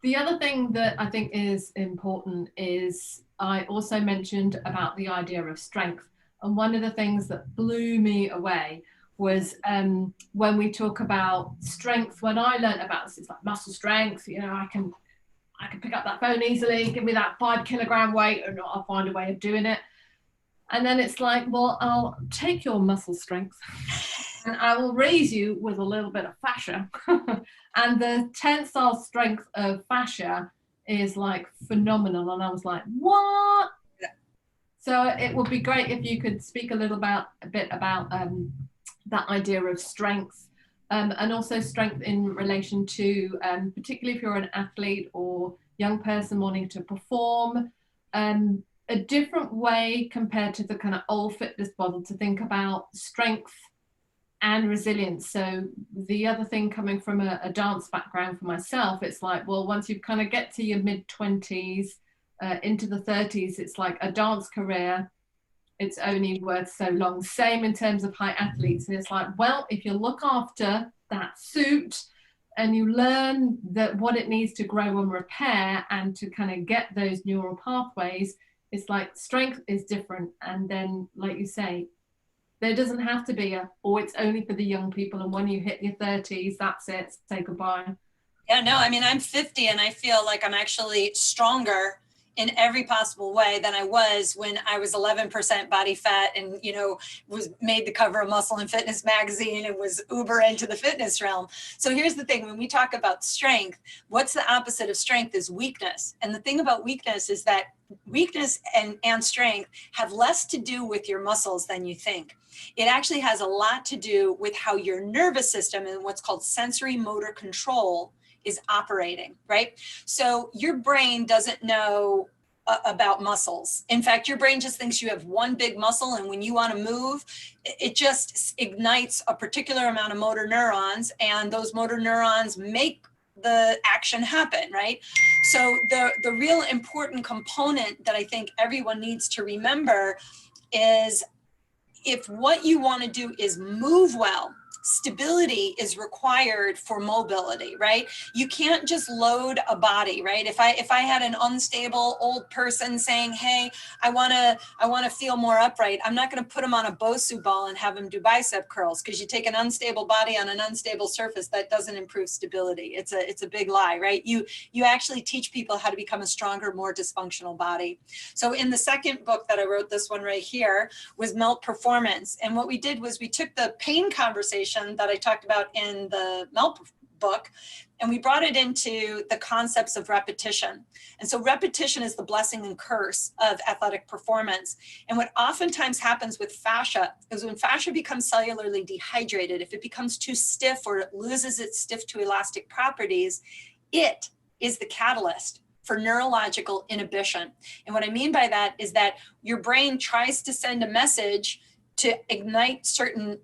The other thing that I think is important is I also mentioned about the idea of strength. And one of the things that blew me away was when we talk about strength. When I learned about this, it's like muscle strength. You know, I can pick up that phone easily. Give me that 5 kilogram weight, and I'll find a way of doing it. And then it's like, well, I'll take your muscle strength and I will raise you with a little bit of fascia. And the tensile strength of fascia is like phenomenal. And I was like, what? So it would be great if you could speak a bit about that idea of strength, and also strength in relation to, particularly if you're an athlete or young person wanting to perform, a different way compared to the kind of old fitness model to think about strength and resilience. So the other thing, coming from a dance background for myself, it's like, well, once you kind of get to your mid-20s, into the 30s, it's like a dance career, it's only worth so long. Same in terms of high athletes. And it's like, well, if you look after that suit and you learn that what it needs to grow and repair and to kind of get those neural pathways, it's like strength is different. And then, like you say, there doesn't have to be it's only for the young people. And when you hit your 30s, that's it, say goodbye. Yeah, no, I mean, I'm 50 and I feel like I'm actually stronger in every possible way than I was when I was 11% body fat and, you know, was made the cover of Muscle and Fitness magazine and was uber into the fitness realm. So here's the thing, when we talk about strength, what's the opposite of strength is weakness. And the thing about weakness is that weakness and strength have less to do with your muscles than you think. It actually has a lot to do with how your nervous system and what's called sensory motor control is operating, right? So your brain doesn't know about muscles. In fact, your brain just thinks you have one big muscle, and when you want to move, it just ignites a particular amount of motor neurons, and those motor neurons make the action happen, right? So the real important component that I think everyone needs to remember is, if what you want to do is move well, stability is required for mobility, right? You can't just load a body, right? If I had an unstable old person saying, hey, I want to feel more upright, I'm not going to put them on a Bosu ball and have them do bicep curls, because you take an unstable body on an unstable surface, that doesn't improve stability. It's a big lie, right? You actually teach people how to become a stronger, more dysfunctional body. So in the second book that I wrote, this one right here, was Melt Performance. And what we did was we took the pain conversation that I talked about in the Melt book, and we brought it into the concepts of repetition. And so repetition is the blessing and curse of athletic performance. And what oftentimes happens with fascia is, when fascia becomes cellularly dehydrated, if it becomes too stiff or it loses its stiff to elastic properties, it is the catalyst for neurological inhibition. And what I mean by that is that your brain tries to send a message to ignite certain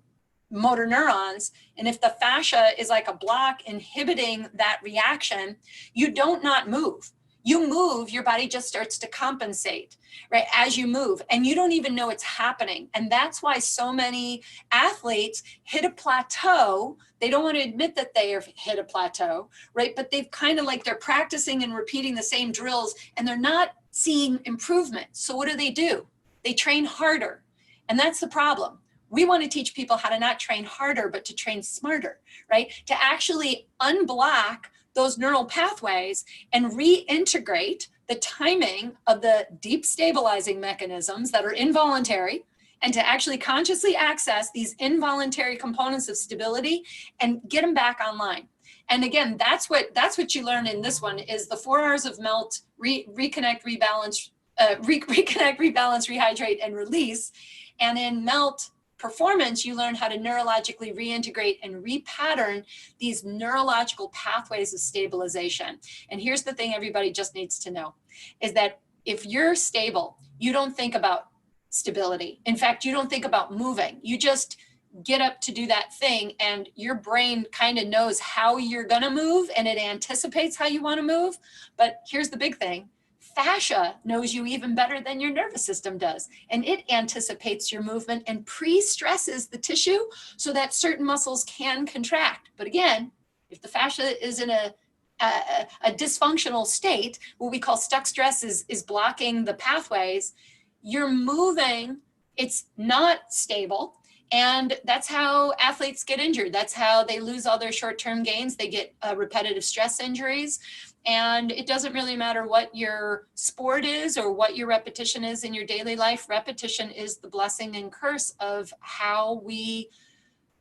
motor neurons, and if the fascia is like a block inhibiting that reaction, you don't not move. You move, your body just starts to compensate, right, as you move, and you don't even know it's happening. And that's why so many athletes hit a plateau. They don't want to admit that they have hit a plateau, right? But they've kind of like, they're practicing and repeating the same drills, and they're not seeing improvement. So what do? They train harder. And that's the problem. We want to teach people how to not train harder, but to train smarter, right? To actually unblock those neural pathways and reintegrate the timing of the deep stabilizing mechanisms that are involuntary, and to actually consciously access these involuntary components of stability and get them back online. And again, that's what you learn in this one, is the 4 hours of Melt, reconnect, rebalance, rehydrate, and release. And in Melt Performance, you learn how to neurologically reintegrate and repattern these neurological pathways of stabilization. And here's the thing everybody just needs to know, is that if you're stable, you don't think about stability. In fact, you don't think about moving. You just get up to do that thing, and your brain kind of knows how you're gonna move, and it anticipates how you wanna move. But here's the big thing. Fascia knows you even better than your nervous system does, and it anticipates your movement and pre-stresses the tissue so that certain muscles can contract. But again, if the fascia is in a a dysfunctional state, what we call stuck stress is blocking the pathways, you're moving, it's not stable. And that's how athletes get injured. That's how they lose all their short-term gains. They get repetitive stress injuries. And it doesn't really matter what your sport is or what your repetition is in your daily life. Repetition is the blessing and curse of how we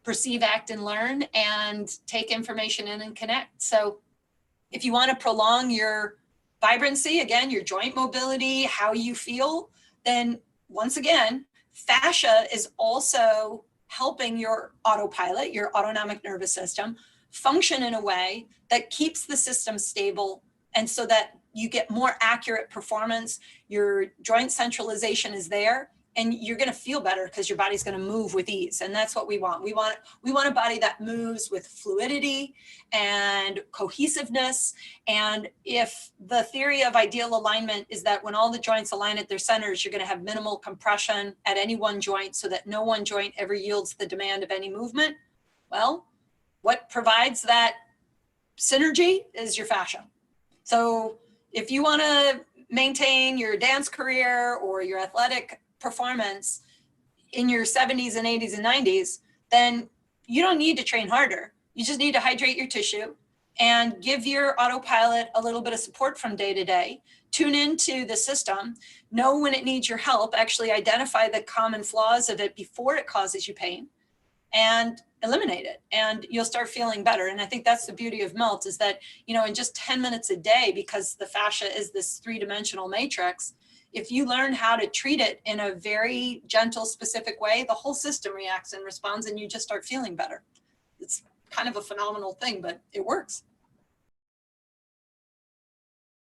perceive, act, and learn and take information in and connect. So if you want to prolong your vibrancy, again, your joint mobility, how you feel, then once again, fascia is also helping your autopilot, your autonomic nervous system, function in a way that keeps the system stable, and so that you get more accurate performance. Your joint centralization is there, and you're going to feel better because your body's going to move with ease. And that's what we want. We want a body that moves with fluidity and cohesiveness. And if the theory of ideal alignment is that when all the joints align at their centers, you're going to have minimal compression at any one joint so that no one joint ever yields the demand of any movement. Well, what provides that synergy is your fascia. So if you want to maintain your dance career or your athletic performance in your 70s and 80s and 90s, then you don't need to train harder. You just need to hydrate your tissue and give your autopilot a little bit of support from day to day. Tune into the system, know when it needs your help, actually identify the common flaws of it before it causes you pain, and eliminate it, and you'll start feeling better. And I think that's the beauty of MELT, is that, in just 10 minutes a day, because the fascia is this 3-dimensional matrix, if you learn how to treat it in a very gentle, specific way, the whole system reacts and responds, and you just start feeling better. It's kind of a phenomenal thing, but it works.